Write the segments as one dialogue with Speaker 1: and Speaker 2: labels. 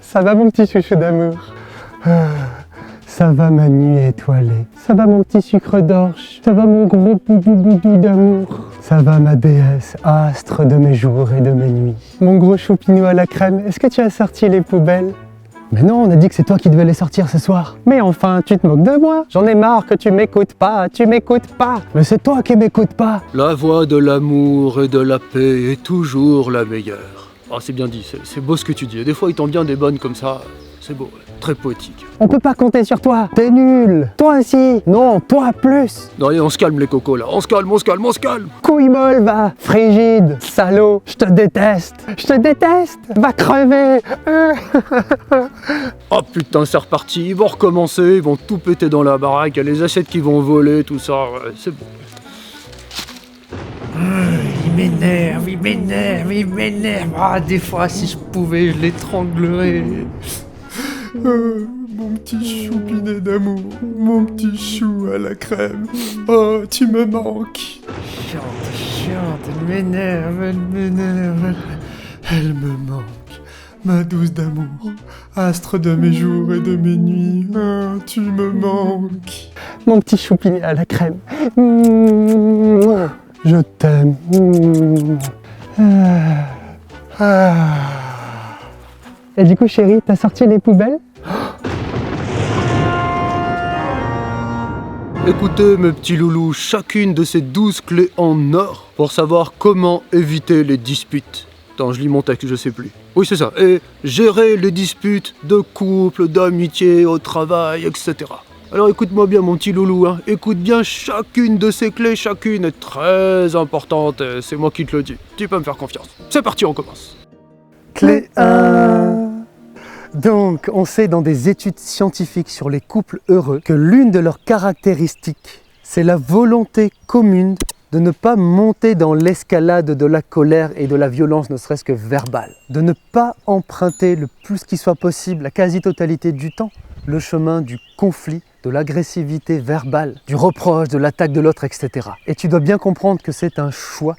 Speaker 1: Ça va mon petit chouchou d'amour? Ça va ma nuit étoilée? Ça va mon petit sucre d'orge? Ça va mon gros boudou d'amour? Ça va ma déesse, astre de mes jours et de mes nuits? Mon gros choupinou à la crème, est-ce que tu as sorti les poubelles? Mais non, on a dit que c'est toi qui devais les sortir ce soir. Mais enfin, tu te moques de moi? J'en ai marre que tu m'écoutes pas, tu m'écoutes pas. Mais c'est toi qui m'écoutes pas.
Speaker 2: La voix de l'amour et de la paix est toujours la meilleure. Ah, c'est bien dit, c'est beau ce que tu dis. Et des fois, il t'en vient des bonnes comme ça. C'est beau, ouais. Très poétique.
Speaker 1: On peut pas compter sur toi, t'es nul. Toi aussi, non, toi plus.
Speaker 2: Non, allez, on se calme les cocos là. On se calme, on se calme, on se calme.
Speaker 1: Couille molle, va, frigide, salaud, je te déteste. Je te déteste, va crever.
Speaker 2: Oh putain, c'est reparti. Ils vont recommencer, ils vont tout péter dans la baraque. Il y a les assiettes qui vont voler, tout ça. Ouais, c'est bon.
Speaker 3: Il m'énerve, il m'énerve, il m'énerve. Ah, des fois, si je pouvais, je l'étranglerais.
Speaker 4: Mon petit choupinet d'amour, mon petit chou à la crème. Oh, tu me manques.
Speaker 3: Chante, elle m'énerve, elle m'énerve.
Speaker 4: Elle me manque, ma douce d'amour, astre de mes jours et de mes nuits. Oh, tu me manques.
Speaker 1: Mon petit choupinet à la crème. Je t'aime. Et du coup, chérie, t'as sorti les poubelles?
Speaker 2: Écoutez mes petits loulous, chacune de ces 12 clés en or pour savoir comment éviter les disputes. Attends, je lis mon texte, je sais plus. Oui, c'est ça. Et gérer les disputes de couple, d'amitié, au travail, etc. Alors écoute-moi bien mon petit loulou, hein. Écoute bien chacune de ces clés, chacune est très importante, c'est moi qui te le dis. Tu peux me faire confiance. C'est parti, on commence.
Speaker 1: Clé 1. Donc, on sait dans des études scientifiques sur les couples heureux que l'une de leurs caractéristiques, c'est la volonté commune de ne pas monter dans l'escalade de la colère et de la violence, ne serait-ce que verbale. De ne pas emprunter le plus qu'il soit possible, la quasi-totalité du temps, le chemin du conflit, de l'agressivité verbale, du reproche, de l'attaque de l'autre, etc. Et tu dois bien comprendre que c'est un choix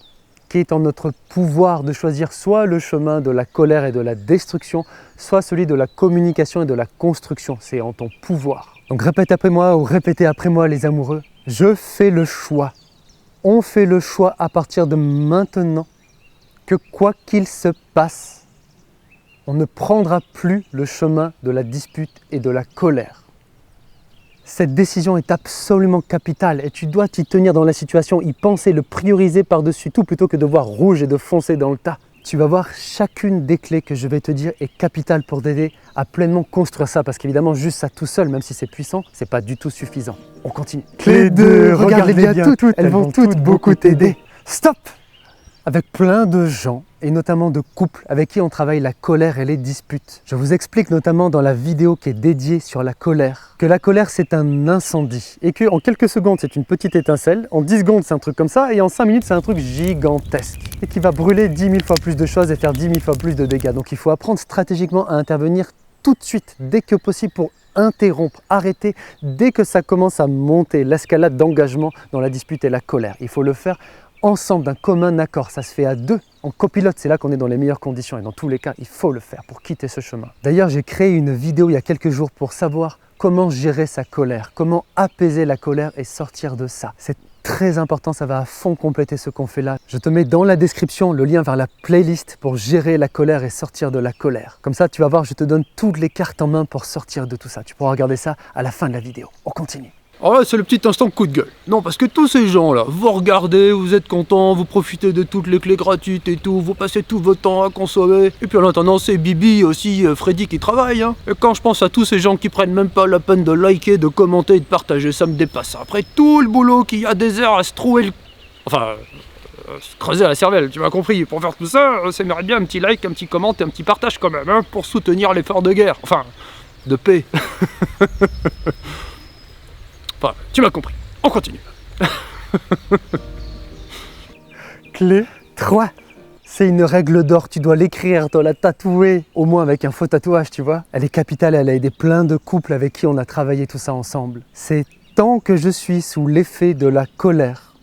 Speaker 1: qui est en notre pouvoir de choisir soit le chemin de la colère et de la destruction, soit celui de la communication et de la construction. C'est en ton pouvoir. Donc répète après moi ou répétez après moi les amoureux. Je fais le choix. On fait le choix à partir de maintenant que quoi qu'il se passe, on ne prendra plus le chemin de la dispute et de la colère. Cette décision est absolument capitale et tu dois t'y tenir dans la situation, y penser, le prioriser par-dessus tout plutôt que de voir rouge et de foncer dans le tas. Tu vas voir, chacune des clés que je vais te dire est capitale pour t'aider à pleinement construire ça parce qu'évidemment, juste ça tout seul, même si c'est puissant, c'est pas du tout suffisant. On continue.
Speaker 4: Clé 2,
Speaker 1: Regarde-les bien toutes, elles vont toutes beaucoup t'aider. Stop! Avec plein de gens, et notamment de couples avec qui on travaille la colère et les disputes. Je vous explique notamment dans la vidéo qui est dédiée sur la colère, que la colère c'est un incendie, et qu'en quelques secondes c'est une petite étincelle, en 10 secondes c'est un truc comme ça, et en 5 minutes c'est un truc gigantesque, et qui va brûler 10 000 fois plus de choses et faire 10 000 fois plus de dégâts. Donc il faut apprendre stratégiquement à intervenir tout de suite, dès que possible, pour interrompre, arrêter, dès que ça commence à monter, l'escalade d'engagement dans la dispute et la colère. Il faut le faire ensemble, d'un commun accord, ça se fait à deux, en copilote, c'est là qu'on est dans les meilleures conditions et dans tous les cas, il faut le faire pour quitter ce chemin. D'ailleurs, j'ai créé une vidéo il y a quelques jours pour savoir comment gérer sa colère, comment apaiser la colère et sortir de ça. C'est très important, ça va à fond compléter ce qu'on fait là. Je te mets dans la description le lien vers la playlist pour gérer la colère et sortir de la colère. Comme ça, tu vas voir, je te donne toutes les cartes en main pour sortir de tout ça. Tu pourras regarder ça à la fin de la vidéo. On continue.
Speaker 2: Alors là, c'est le petit instant coup de gueule. Non, parce que tous ces gens-là, vous regardez, vous êtes contents, vous profitez de toutes les clés gratuites et tout, vous passez tout votre temps à consommer. Et puis en attendant, c'est Bibi aussi, Freddy qui travaille. Hein. Et quand je pense à tous ces gens qui prennent même pas la peine de liker, de commenter et de partager, ça me dépasse. Après tout le boulot qu'il y a des heures à se trouver le... Enfin... se creuser la cervelle, tu m'as compris. Pour faire tout ça, ça mérite bien un petit like, un petit comment et un petit partage quand même, hein, pour soutenir l'effort de guerre. Enfin, de paix. Enfin, tu m'as compris. On continue.
Speaker 1: Clé 3. C'est une règle d'or, tu dois l'écrire, tu dois la tatouer, au moins avec un faux tatouage, tu vois. Elle est capitale, elle a aidé plein de couples avec qui on a travaillé tout ça ensemble. C'est tant que je suis sous l'effet de la colère,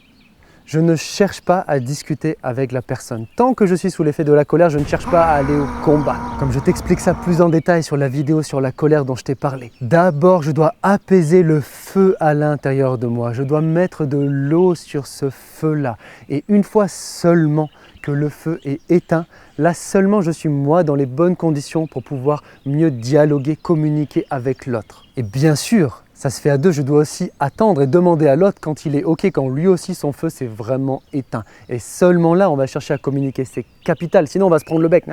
Speaker 1: Je ne cherche pas à discuter avec la personne. Tant que je suis sous l'effet de la colère, je ne cherche pas à aller au combat. Comme je t'explique ça plus en détail sur la vidéo sur la colère dont je t'ai parlé. D'abord, je dois apaiser le feu à l'intérieur de moi. Je dois mettre de l'eau sur ce feu-là. Et une fois seulement que le feu est éteint, là seulement je suis moi dans les bonnes conditions pour pouvoir mieux dialoguer, communiquer avec l'autre. Et bien sûr, ça se fait à deux, je dois aussi attendre et demander à l'autre quand il est OK, quand lui aussi son feu s'est vraiment éteint. Et seulement là, on va chercher à communiquer, c'est capital, sinon on va se prendre le bec.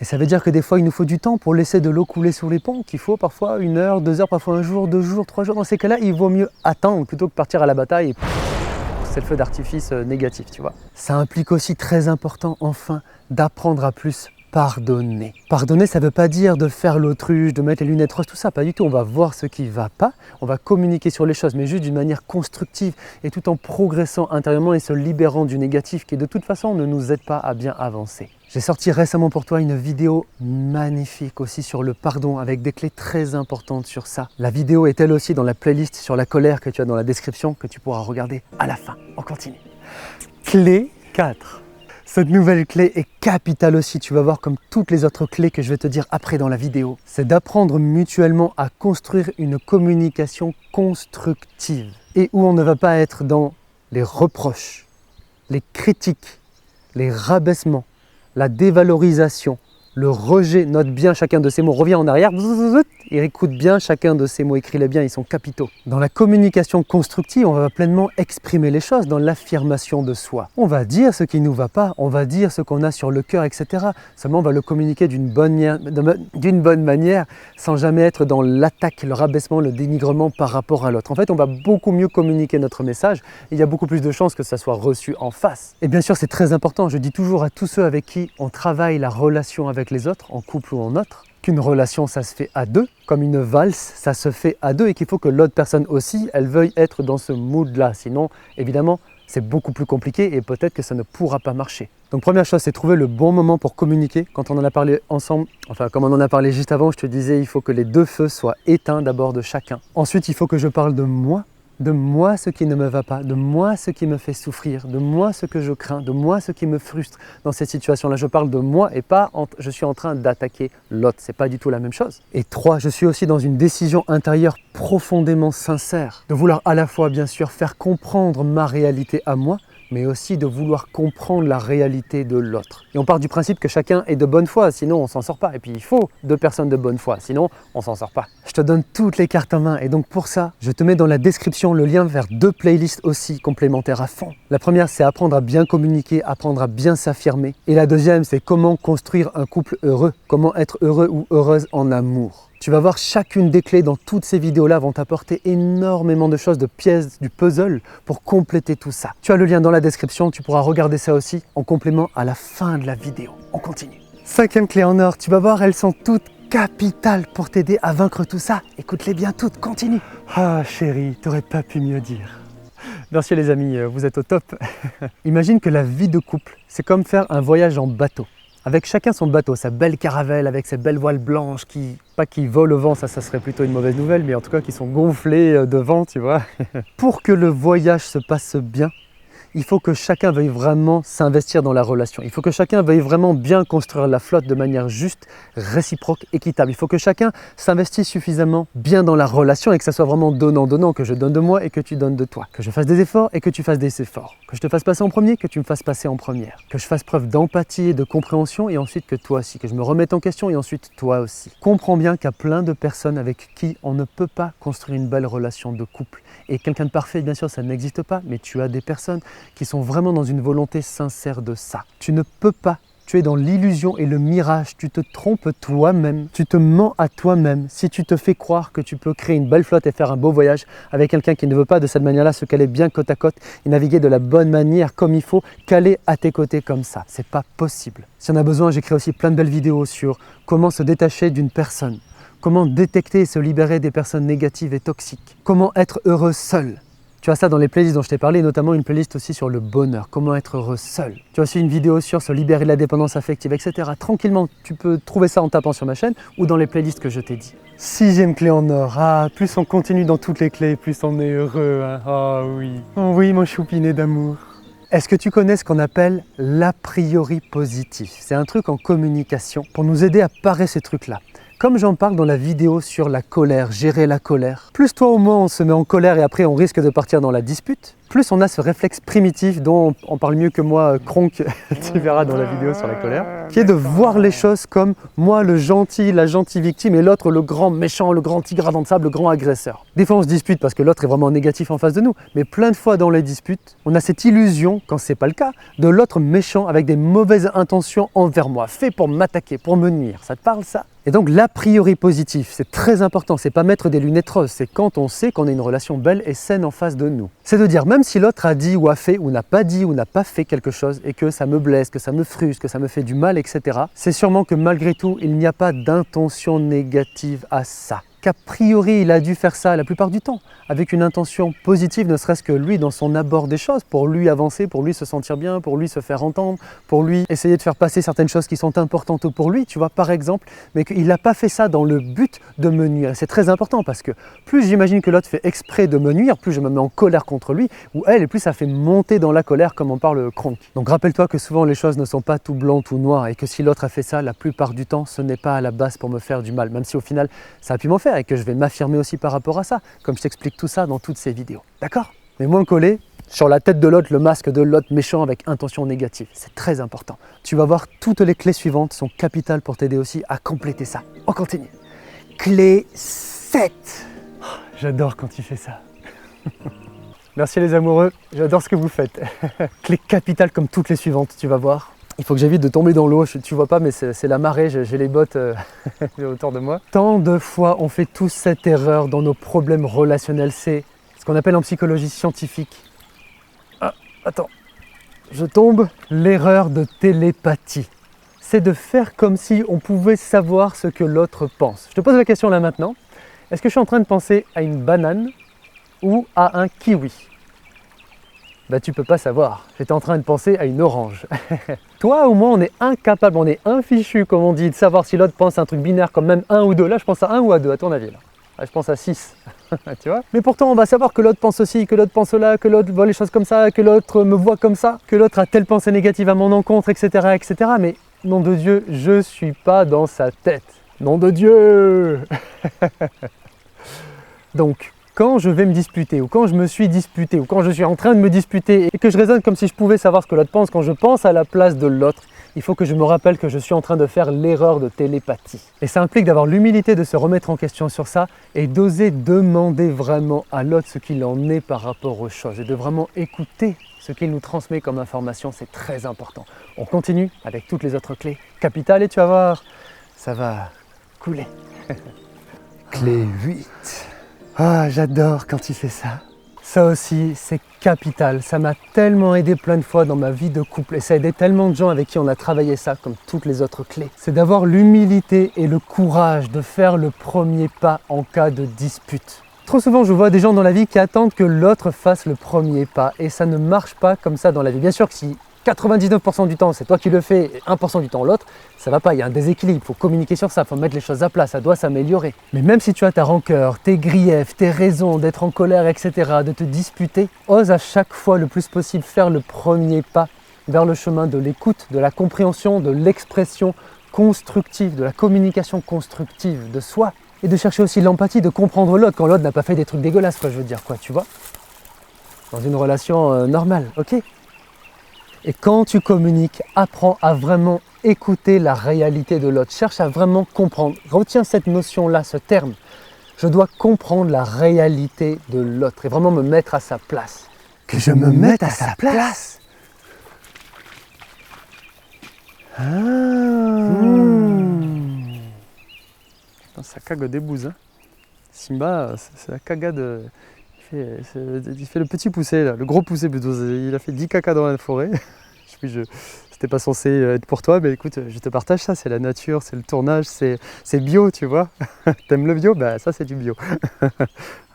Speaker 1: Et ça veut dire que des fois, il nous faut du temps pour laisser de l'eau couler sur les ponts, qu'il faut parfois 1 heure, 2 heures, parfois 1 jour, 2 jours, 3 jours. Dans ces cas-là, il vaut mieux attendre plutôt que partir à la bataille et c'est le feu d'artifice négatif, tu vois. Ça implique aussi très important, enfin, d'apprendre à plus pardonner. Pardonner, ça ne veut pas dire de faire l'autruche, de mettre les lunettes roses, tout ça, pas du tout. On va voir ce qui ne va pas, on va communiquer sur les choses, mais juste d'une manière constructive et tout en progressant intérieurement et se libérant du négatif qui de toute façon ne nous aide pas à bien avancer. J'ai sorti récemment pour toi une vidéo magnifique aussi sur le pardon avec des clés très importantes sur ça. La vidéo est elle aussi dans la playlist sur la colère que tu as dans la description que tu pourras regarder à la fin. On continue. Clé 4. Cette nouvelle clé est capitale aussi, tu vas voir comme toutes les autres clés que je vais te dire après dans la vidéo. C'est d'apprendre mutuellement à construire une communication constructive et où on ne va pas être dans les reproches, les critiques, les rabaissements, la dévalorisation, le rejet. Note bien chacun de ces mots, reviens en arrière et écoute bien chacun de ces mots, écris-les bien, ils sont capitaux. Dans la communication constructive, on va pleinement exprimer les choses dans l'affirmation de soi. On va dire ce qui ne nous va pas, on va dire ce qu'on a sur le cœur, etc. Seulement on va le communiquer d'une bonne manière, sans jamais être dans l'attaque, le rabaissement, le dénigrement par rapport à l'autre. En fait, on va beaucoup mieux communiquer notre message et il y a beaucoup plus de chances que ça soit reçu en face. Et bien sûr, c'est très important, je dis toujours à tous ceux avec qui on travaille la relation avec les autres, en couple ou en autre, qu'une relation ça se fait à deux, comme une valse ça se fait à deux et qu'il faut que l'autre personne aussi, elle veuille être dans ce mood-là. Sinon, évidemment, c'est beaucoup plus compliqué et peut-être que ça ne pourra pas marcher. Donc première chose, c'est trouver le bon moment pour communiquer. Quand on en a parlé ensemble, enfin comme on en a parlé juste avant, je te disais, il faut que les deux feux soient éteints d'abord de chacun. Ensuite, il faut que je parle de moi ce qui ne me va pas, de moi ce qui me fait souffrir, de moi ce que je crains, de moi ce qui me frustre dans cette situation-là. Je parle de moi et pas je suis en train d'attaquer l'autre, c'est pas du tout la même chose. Et 3, je suis aussi dans une décision intérieure profondément sincère, de vouloir à la fois bien sûr faire comprendre ma réalité à moi, mais aussi de vouloir comprendre la réalité de l'autre. Et on part du principe que chacun est de bonne foi, sinon on s'en sort pas. Et puis il faut 2 personnes de bonne foi, sinon on s'en sort pas. Je te donne toutes les cartes en main et donc pour ça, je te mets dans la description le lien vers 2 playlists aussi complémentaires à fond. La première, c'est apprendre à bien communiquer, apprendre à bien s'affirmer. Et la deuxième, c'est comment construire un couple heureux, comment être heureux ou heureuse en amour. Tu vas voir chacune des clés dans toutes ces vidéos-là vont t'apporter énormément de choses, de pièces du puzzle pour compléter tout ça. Tu as le lien dans la description, tu pourras regarder ça aussi en complément à la fin de la vidéo. On continue. 5e clé en or, tu vas voir, elles sont toutes capitales pour t'aider à vaincre tout ça. Écoute-les bien toutes, continue. Ah chérie, t'aurais pas pu mieux dire. Merci les amis, vous êtes au top. Imagine que la vie de couple, c'est comme faire un voyage en bateau. Avec chacun son bateau, sa belle caravelle avec ses belles voiles blanches pas qui volent au vent, ça serait plutôt une mauvaise nouvelle, mais en tout cas qui sont gonflées de vent, tu vois. Pour que le voyage se passe bien, il faut que chacun veuille vraiment s'investir dans la relation. Il faut que chacun veuille vraiment bien construire la flotte de manière juste, réciproque, équitable. Il faut que chacun s'investisse suffisamment bien dans la relation et que ça soit vraiment donnant-donnant, que je donne de moi et que tu donnes de toi. Que je fasse des efforts et que tu fasses des efforts. Que je te fasse passer en premier, que tu me fasses passer en première. Que je fasse preuve d'empathie et de compréhension et ensuite que toi aussi. Que je me remette en question et ensuite toi aussi. Comprends bien qu'il y a plein de personnes avec qui on ne peut pas construire une belle relation de couple. Et quelqu'un de parfait, bien sûr, ça n'existe pas, mais tu as des personnes qui sont vraiment dans une volonté sincère de ça. Tu ne peux pas, tu es dans l'illusion et le mirage, tu te trompes toi-même, tu te mens à toi-même si tu te fais croire que tu peux créer une belle flotte et faire un beau voyage avec quelqu'un qui ne veut pas de cette manière-là se caler bien côte à côte et naviguer de la bonne manière comme il faut, caler à tes côtés comme ça. C'est pas possible. Si on a besoin, j'écris aussi plein de belles vidéos sur comment se détacher d'une personne, comment détecter et se libérer des personnes négatives et toxiques, comment être heureux seul. Tu as ça dans les playlists dont je t'ai parlé, notamment une playlist aussi sur le bonheur, comment être heureux seul. Tu as aussi une vidéo sur se libérer de la dépendance affective, etc. Tranquillement, tu peux trouver ça en tapant sur ma chaîne ou dans les playlists que je t'ai dit. 6e clé en or, plus on continue dans toutes les clés, plus on est heureux. Ah oui, oh oui mon choupinet d'amour. Est-ce que tu connais ce qu'on appelle l'a priori positif? C'est un truc en communication pour nous aider à parer ces trucs-là. Comme j'en parle dans la vidéo sur la colère, gérer la colère, plus toi ou moi on se met en colère et après on risque de partir dans la dispute, plus on a ce réflexe primitif dont on parle mieux que moi, Kronk, tu verras dans la vidéo sur la colère, qui est de voir les choses comme moi le gentil, la gentille victime et l'autre le grand méchant, le grand tigre à dents de sable, le grand agresseur. Des fois on se dispute parce que l'autre est vraiment négatif en face de nous, mais plein de fois dans les disputes, on a cette illusion, quand c'est pas le cas, de l'autre méchant avec des mauvaises intentions envers moi, fait pour m'attaquer, pour me nuire. Ça te parle ça? Et donc l'a priori positif, c'est très important, c'est pas mettre des lunettes roses, c'est quand on sait qu'on a une relation belle et saine en face de nous. C'est de dire, même si l'autre a dit ou a fait ou n'a pas dit ou n'a pas fait quelque chose et que ça me blesse, que ça me frustre, que ça me fait du mal, etc., c'est sûrement que malgré tout, il n'y a pas d'intention négative à ça. Qu'a priori, il a dû faire ça la plupart du temps, avec une intention positive, ne serait-ce que lui dans son abord des choses, pour lui avancer, pour lui se sentir bien, pour lui se faire entendre, pour lui essayer de faire passer certaines choses qui sont importantes pour lui, tu vois, par exemple, mais qu'il n'a pas fait ça dans le but de me nuire. Et c'est très important parce que plus j'imagine que l'autre fait exprès de me nuire, plus je me mets en colère contre lui, ou elle, et plus ça fait monter dans la colère comme en parle Kronk. Donc rappelle-toi que souvent les choses ne sont pas tout blanc, tout noir, et que si l'autre a fait ça, la plupart du temps, ce n'est pas à la base pour me faire du mal, même si au final, ça a pu m'en faire, et que je vais m'affirmer aussi par rapport à ça, comme je t'explique tout ça dans toutes ces vidéos. D'accord? Mais moins collé sur la tête de l'autre, le masque de l'autre méchant avec intention négative. C'est très important. Tu vas voir, toutes les clés suivantes sont capitales pour t'aider aussi à compléter ça. On continue. Clé 7. Oh, j'adore quand tu fais ça. Merci les amoureux, j'adore ce que vous faites. Clé capitale comme toutes les suivantes, tu vas voir. Il faut que j'évite de tomber dans l'eau, tu vois pas, mais c'est la marée, j'ai les bottes autour de moi. Tant de fois on fait tous cette erreur dans nos problèmes relationnels, c'est ce qu'on appelle en psychologie scientifique. Ah, attends, je tombe. L'erreur de télépathie. C'est de faire comme si on pouvait savoir ce que l'autre pense. Je te pose la question là maintenant. Est-ce que je suis en train de penser à une banane ou à un kiwi? Bah tu peux pas savoir, j'étais en train de penser à une orange. Toi ou moi on est incapable, on est infichu comme on dit, de savoir si l'autre pense à un truc binaire comme même 1 ou 2. Là je pense à 1 ou à 2 à ton avis là. Là, je pense à 6, tu vois. Mais pourtant on va savoir que l'autre pense aussi, que l'autre pense là, que l'autre voit les choses comme ça, que l'autre me voit comme ça, que l'autre a telle pensée négative à mon encontre, etc. etc. Mais nom de Dieu, je suis pas dans sa tête. Nom de Dieu. Donc, quand je vais me disputer, ou quand je me suis disputé, ou quand je suis en train de me disputer, et que je raisonne comme si je pouvais savoir ce que l'autre pense, quand je pense à la place de l'autre, il faut que je me rappelle que je suis en train de faire l'erreur de télépathie. Et ça implique d'avoir l'humilité de se remettre en question sur ça, et d'oser demander vraiment à l'autre ce qu'il en est par rapport aux choses, et de vraiment écouter ce qu'il nous transmet comme information, c'est très important. On continue avec toutes les autres clés capitales, et tu vas voir, ça va couler. Clé 8. Ah, j'adore quand tu fais ça. Ça aussi, c'est capital. Ça m'a tellement aidé plein de fois dans ma vie de couple et ça a aidé tellement de gens avec qui on a travaillé ça, comme toutes les autres clés. C'est d'avoir l'humilité et le courage de faire le premier pas en cas de dispute. Trop souvent, je vois des gens dans la vie qui attendent que l'autre fasse le premier pas et ça ne marche pas comme ça dans la vie. Bien sûr que si 99% du temps, c'est toi qui le fais et 1% du temps l'autre, ça va pas, il y a un déséquilibre, il faut communiquer sur ça, il faut mettre les choses à plat, ça doit s'améliorer. Mais même si tu as ta rancœur, tes griefs, tes raisons d'être en colère, etc., de te disputer, ose à chaque fois le plus possible faire le premier pas vers le chemin de l'écoute, de la compréhension, de l'expression constructive, de la communication constructive de soi et de chercher aussi l'empathie, de comprendre l'autre quand l'autre n'a pas fait des trucs dégueulasses, quoi, je veux dire, quoi, tu vois, dans une relation normale, ok? Et quand tu communiques, apprends à vraiment écouter la réalité de l'autre. Cherche à vraiment comprendre. Retiens cette notion-là, ce terme. Je dois comprendre la réalité de l'autre et vraiment me mettre à sa place.
Speaker 4: Que je me mette à sa place.
Speaker 1: Ça cague des bouses. Hein. Simba, c'est la cagade. Il fait le petit poussé, là, le gros poussé plutôt. Il a fait 10 caca dans la forêt. C'était pas censé être pour toi, mais écoute, je te partage ça, c'est la nature, c'est le tournage, c'est bio, tu vois. T'aimes le bio? Bah ça c'est du bio.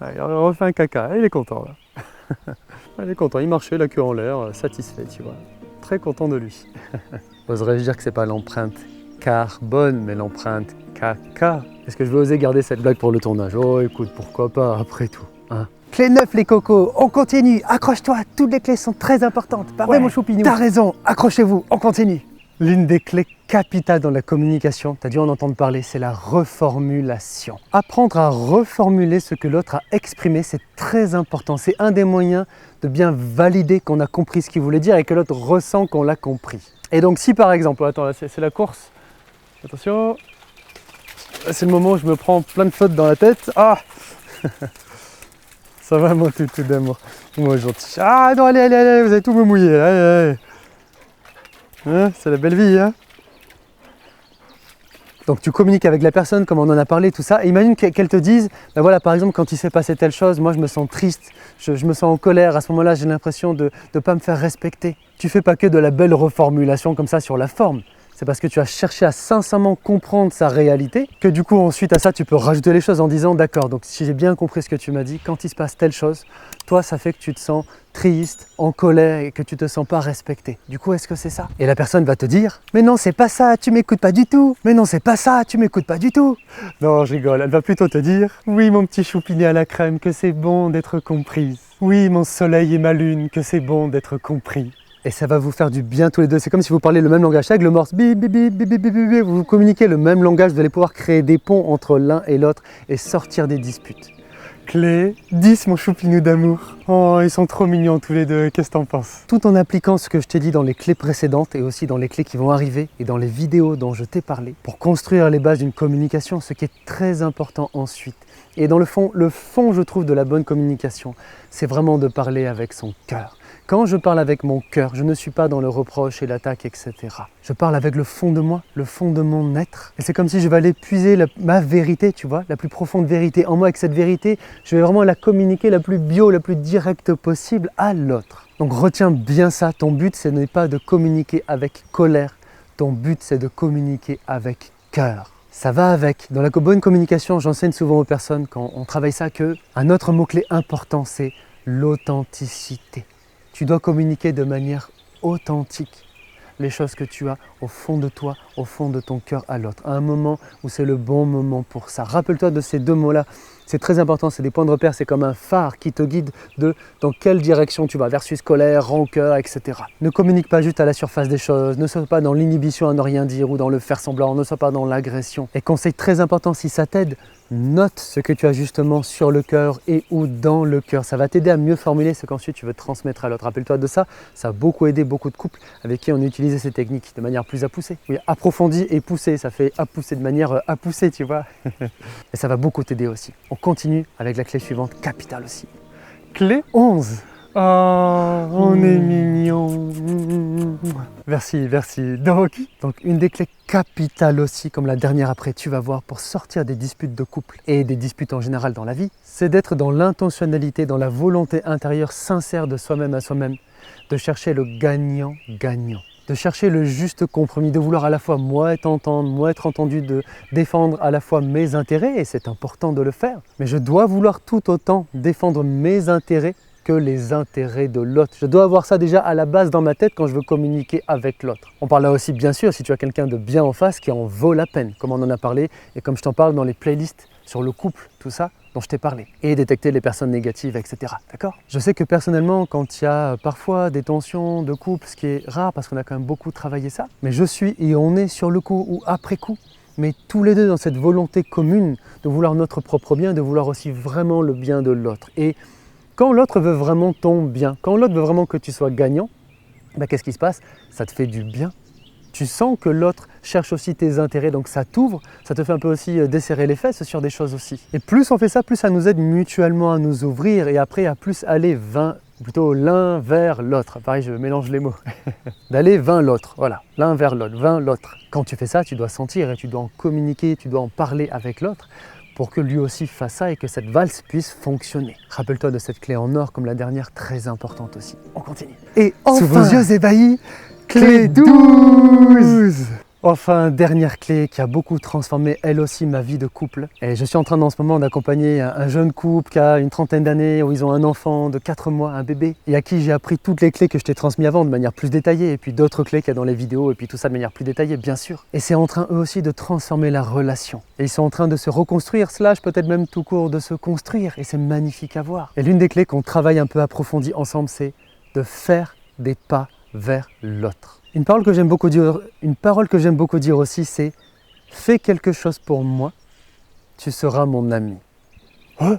Speaker 1: Allez, on refait un caca, il est content là. Il est content, il marchait la queue en l'air, satisfait, tu vois. Très content de lui. Oserais-je dire que c'est pas l'empreinte carbone, mais l'empreinte caca? Est-ce que je vais oser garder cette blague pour le tournage? Oh écoute, pourquoi pas, après tout. Hein. Clé 9 les cocos, on continue, accroche-toi, toutes les clés sont très importantes. Pas vrai mon choupinou? T'as raison, accrochez-vous, on continue. L'une des clés capitales dans la communication, tu as dû en entendre parler, c'est la reformulation. Apprendre à reformuler ce que l'autre a exprimé, c'est très important. C'est un des moyens de bien valider qu'on a compris ce qu'il voulait dire et que l'autre ressent qu'on l'a compris. Et donc si par exemple, attends là c'est la course, attention, c'est le moment où je me prends plein de fautes dans la tête. Ah ça va mon toutou d'amour, moi gentil. Ah non allez, vous allez tout me mouiller, allez. Hein, c'est la belle vie, hein. Donc tu communiques avec la personne comme on en a parlé, tout ça, et imagine qu'elle te dise, ben voilà par exemple quand il s'est passé telle chose, moi je me sens triste, je me sens en colère, à ce moment-là j'ai l'impression de ne pas me faire respecter. Tu fais pas que de la belle reformulation comme ça sur la forme, c'est parce que tu as cherché à sincèrement comprendre sa réalité, que du coup ensuite à ça tu peux rajouter les choses en disant d'accord, donc si j'ai bien compris ce que tu m'as dit, quand il se passe telle chose, toi ça fait que tu te sens triste, en colère et que tu te sens pas respecté. Du coup, est-ce que c'est ça? Et la personne va te dire mais non, c'est pas ça, tu m'écoutes pas du tout. Mais non, c'est pas ça, tu m'écoutes pas du tout. Non, je rigole, elle va plutôt te dire oui, mon petit choupinet à la crème, que c'est bon d'être comprise. Oui, mon soleil et ma lune, que c'est bon d'être compris. Et ça va vous faire du bien tous les deux. C'est comme si vous parlez le même langage avec le morse. Bip, bip, bip, bip, bip, bip, bip. Vous communiquez le même langage, vous allez pouvoir créer des ponts entre l'un et l'autre et sortir des disputes. Clé 10 mon choupinou d'amour. Oh, ils sont trop mignons tous les deux, qu'est-ce que t'en penses? Tout en appliquant ce que je t'ai dit dans les clés précédentes et aussi dans les clés qui vont arriver et dans les vidéos dont je t'ai parlé pour construire les bases d'une communication, ce qui est très important ensuite. Et dans le fond, je trouve, de la bonne communication, c'est vraiment de parler avec son cœur. Quand je parle avec mon cœur, je ne suis pas dans le reproche et l'attaque, etc. Je parle avec le fond de moi, le fond de mon être. Et c'est comme si je vais aller puiser ma vérité, tu vois, la plus profonde vérité en moi. Avec cette vérité, je vais vraiment la communiquer la plus bio, la plus directe possible à l'autre. Donc retiens bien ça, ton but, ce n'est pas de communiquer avec colère. Ton but, c'est de communiquer avec cœur. Ça va avec. Dans la bonne communication, j'enseigne souvent aux personnes, quand on travaille ça, qu'un autre mot-clé important, c'est l'authenticité. Tu dois communiquer de manière authentique les choses que tu as au fond de toi, au fond de ton cœur à l'autre, à un moment où c'est le bon moment pour ça. Rappelle-toi de ces deux mots-là, c'est très important, c'est des points de repère, c'est comme un phare qui te guide dans quelle direction tu vas, versus colère, rancœur, etc. Ne communique pas juste à la surface des choses, ne sois pas dans l'inhibition à ne rien dire ou dans le faire semblant, ne sois pas dans l'agression. Et conseil très important, si ça t'aide, note ce que tu as justement sur le cœur et ou dans le cœur. Ça va t'aider à mieux formuler ce qu'ensuite tu veux transmettre à l'autre. Rappelle-toi de ça, ça a beaucoup aidé beaucoup de couples avec qui on utilisait ces techniques de manière plus poussée. Oui, approfondie et poussée, ça fait à pousser de manière à pousser, tu vois. Et ça va beaucoup t'aider aussi. On continue avec la clé suivante, capitale aussi. Clé 11. Oh, on est mignon. Merci. Donc une des clés capitales aussi, comme la dernière après, tu vas voir, pour sortir des disputes de couple et des disputes en général dans la vie, c'est d'être dans l'intentionnalité, dans la volonté intérieure sincère de soi-même à soi-même, de chercher le gagnant-gagnant, de chercher le juste compromis, de vouloir à la fois moi être entendu, de défendre à la fois mes intérêts, et c'est important de le faire, mais je dois vouloir tout autant défendre mes intérêts que les intérêts de l'autre. Je dois avoir ça déjà à la base dans ma tête quand je veux communiquer avec l'autre. On parle là aussi bien sûr si tu as quelqu'un de bien en face qui en vaut la peine, comme on en a parlé et comme je t'en parle dans les playlists sur le couple, tout ça dont je t'ai parlé, et détecter les personnes négatives, etc. D'accord? Je sais que personnellement, quand il y a parfois des tensions de couple, ce qui est rare parce qu'on a quand même beaucoup travaillé ça, mais je suis et on est sur le coup ou après coup, mais tous les deux dans cette volonté commune de vouloir notre propre bien, de vouloir aussi vraiment le bien de l'autre. Et quand l'autre veut vraiment ton bien, quand l'autre veut vraiment que tu sois gagnant, ben qu'est-ce qui se passe? Ça te fait du bien. Tu sens que l'autre cherche aussi tes intérêts, donc ça t'ouvre, ça te fait un peu aussi desserrer les fesses sur des choses aussi. Et plus on fait ça, plus ça nous aide mutuellement à nous ouvrir et après à plus aller plutôt l'un vers l'autre. Pareil, je mélange les mots. D'aller vers l'autre, voilà, l'un vers l'autre, vers l'autre. Quand tu fais ça, tu dois sentir et tu dois en communiquer, tu dois en parler avec l'autre, pour que lui aussi fasse ça et que cette valse puisse fonctionner. Rappelle-toi de cette clé en or comme la dernière, très importante aussi. On continue. Et enfin, sous vos yeux ébahis, clé 12. Enfin, dernière clé qui a beaucoup transformé elle aussi ma vie de couple. Et je suis en train en ce moment d'accompagner un jeune couple qui a une trentaine d'années, où ils ont un enfant de 4 mois, un bébé, et à qui j'ai appris toutes les clés que je t'ai transmises avant de manière plus détaillée, et puis d'autres clés qu'il y a dans les vidéos, et puis tout ça de manière plus détaillée, bien sûr. Et c'est en train eux aussi de transformer la relation. Et ils sont en train de se reconstruire, slash peut-être même tout court de se construire, et c'est magnifique à voir. Et l'une des clés qu'on travaille un peu approfondie ensemble, c'est de faire des pas vers l'autre. Une parole que j'aime beaucoup dire aussi, c'est « Fais quelque chose pour moi, tu seras mon ami. » Hein?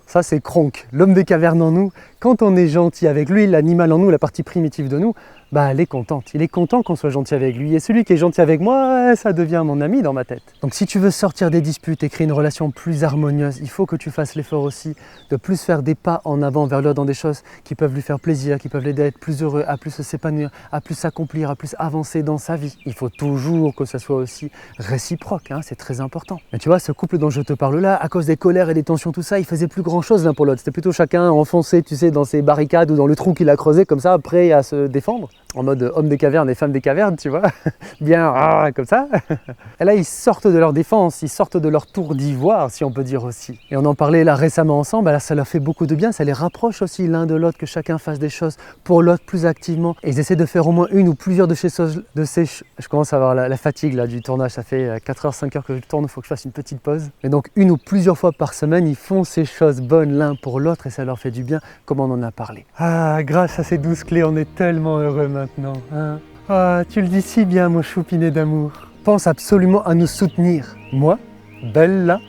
Speaker 1: Ça, c'est Kronk, l'homme des cavernes en nous. Quand on est gentil avec lui, l'animal en nous, la partie primitive de nous, bah elle est contente. Il est content qu'on soit gentil avec lui. Et celui qui est gentil avec moi, ça devient mon ami dans ma tête. Donc si tu veux sortir des disputes et créer une relation plus harmonieuse, il faut que tu fasses l'effort aussi de plus faire des pas en avant vers l'autre dans des choses qui peuvent lui faire plaisir, qui peuvent l'aider à être plus heureux, à plus s'épanouir, à plus s'accomplir, à plus avancer dans sa vie. Il faut toujours que ça soit aussi réciproque, hein, c'est très important. Mais tu vois, ce couple dont je te parle là, à cause des colères et des tensions, tout ça, il faisait plus grand chose l'un pour l'autre. C'était plutôt chacun enfoncé, tu sais, dans ses barricades ou dans le trou qu'il a creusé comme ça, prêt à se défendre. En mode homme des cavernes et femme des cavernes, tu vois, bien comme ça. Et là, ils sortent de leur défense, ils sortent de leur tour d'ivoire, si on peut dire aussi. Et on en parlait là récemment ensemble, là, ça leur fait beaucoup de bien, ça les rapproche aussi l'un de l'autre, que chacun fasse des choses pour l'autre plus activement. Et ils essaient de faire au moins une ou plusieurs de ces choses. Je commence à avoir la fatigue là, du tournage, ça fait 4 heures, 5 heures que je tourne, il faut que je fasse une petite pause. Mais donc une ou plusieurs fois par semaine, ils font ces choses bonnes l'un pour l'autre et ça leur fait du bien, comme on en a parlé. Ah, grâce à ces 12 clés, on est tellement heureux maintenant. Hein? Ah, tu le dis si bien, mon choupinet d'amour. Pense absolument à nous soutenir. Moi, Bella,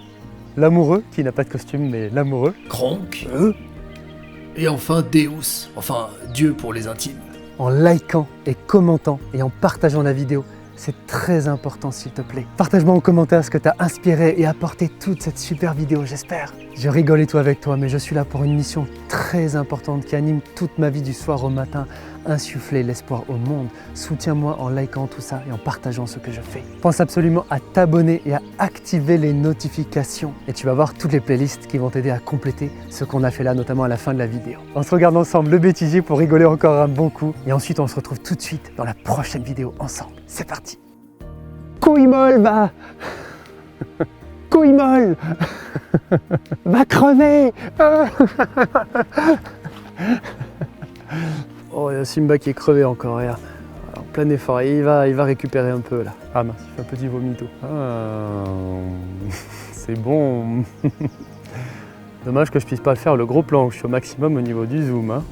Speaker 1: l'amoureux, qui n'a pas de costume, mais l'amoureux.
Speaker 3: Kronk. Et enfin Deus, enfin Dieu pour les intimes.
Speaker 1: En likant et commentant et en partageant la vidéo. C'est très important, s'il te plaît. Partage-moi en commentaire ce que t'as inspiré et apporté toute cette super vidéo, j'espère. Je rigole et tout avec toi, mais je suis là pour une mission très importante qui anime toute ma vie du soir au matin. Insuffler l'espoir au monde. Soutiens-moi en likant tout ça et en partageant ce que je fais. Pense absolument à t'abonner et à activer les notifications. Et tu vas voir toutes les playlists qui vont t'aider à compléter ce qu'on a fait là, notamment à la fin de la vidéo. On se regarde ensemble le bêtisier pour rigoler encore un bon coup. Et ensuite, on se retrouve tout de suite dans la prochaine vidéo ensemble. C'est parti. Couille-molle, va. Couille-molle. Va crever. Oh, il y a Simba qui est crevé encore, regarde. En plein effort, il va récupérer un peu là. Ah mince, il fait un petit vomito. Ah, c'est bon. Dommage que je puisse pas le faire le gros plan, je suis au maximum au niveau du zoom. Hein.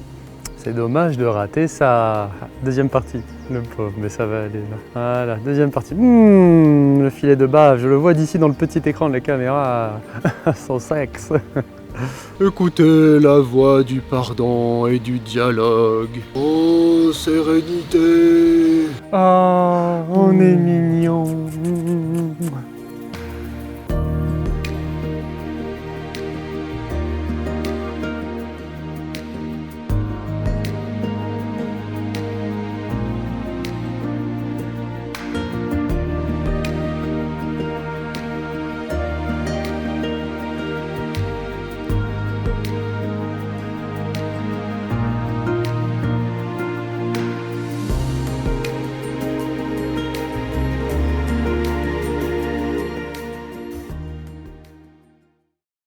Speaker 1: C'est dommage de rater ça. Deuxième partie, le pauvre, mais ça va aller là. Voilà, deuxième partie. Le filet de bave, je le vois d'ici dans le petit écran de la caméra, son sexe.
Speaker 2: Écoutez la voix du pardon et du dialogue. Oh, sérénité.
Speaker 1: Oh, on est mignon.